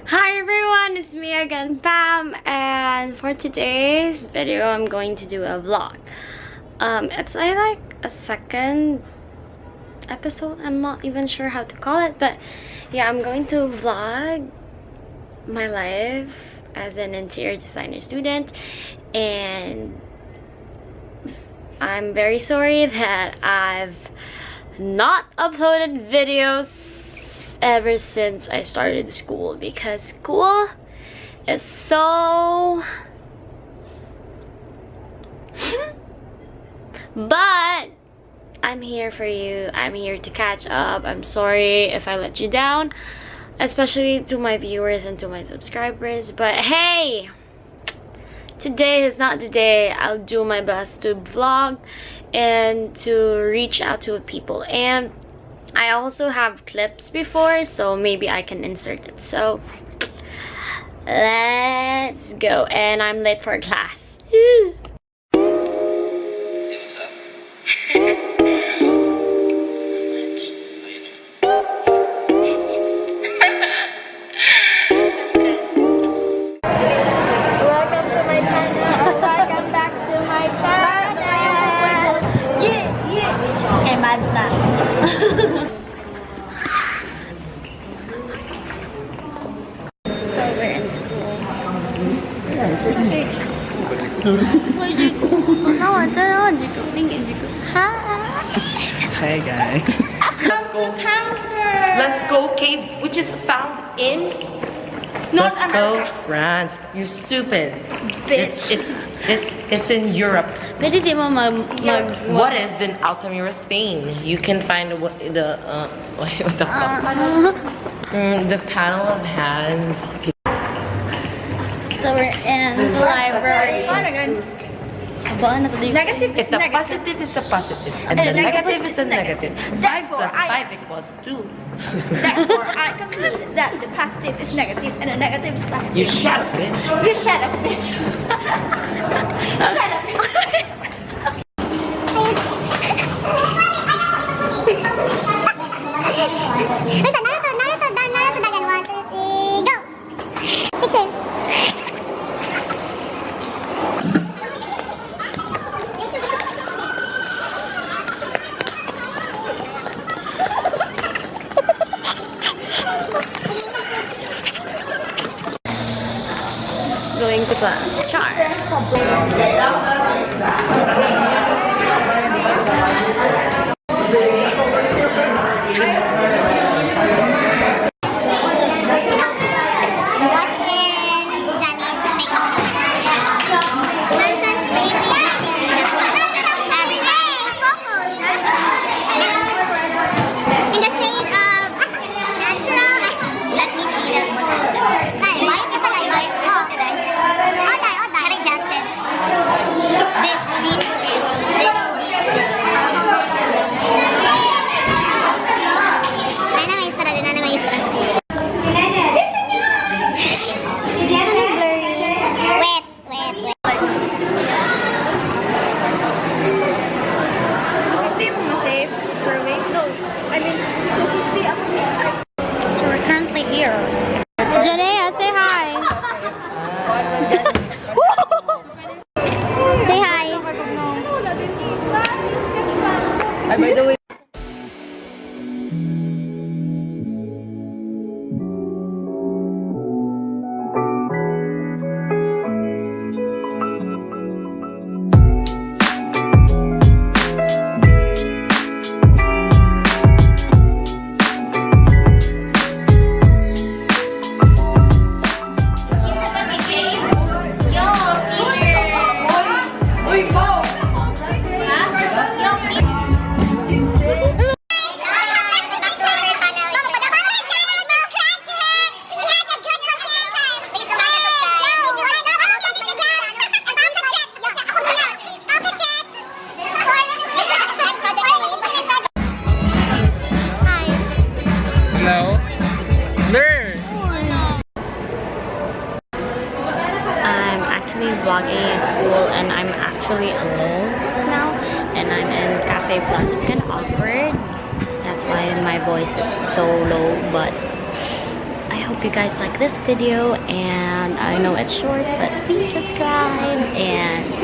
Hi everyone, it's me again, Pam, and for today's video, I'm going to do a vlog. It's like a second episode. I'm not even sure how to call it, but yeah, I'm going to vlog my life as an interior designer student, and I'm very sorry that I've not uploaded videos ever since I started school, because school is so but I'm here for you. I'm here to catch up. I'm sorry if I let you down, especially to my viewers and to my subscribers, but hey, today is not the day. I'll do my best to vlog and to reach out to people, and I also have clips before, so maybe I can insert it. So let's go. And I'm late for class. Welcome to my channel. Welcome back to my channel. Yeah. Okay, Mads na. So we're in school. Hey guys. Let's go cave, which is found in North Let's America. go France. You stupid. Bitch. It's in Europe. Pwede di mo What is in Altamira, Spain? You can find what the the panel of hands. So we're in the library. Negative If the positive is the positive and the negative is the negative. 5 plus 5 equals 2. Therefore, I conclude that the positive is negative and the negative is positive. You shut up, bitch. You shut up, bitch. Shut up. Naruto, dagan. 1, 2, 3, go! Picture. Going to class. Char. So we're currently here. Janea, say hi. Say hi. By the way, vlogging in school, and I'm actually alone now, and I'm in Cafe Plus. It's kind of awkward. That's why my voice is so low, but I hope hope you guys like this video, and I know it's short, but please subscribe and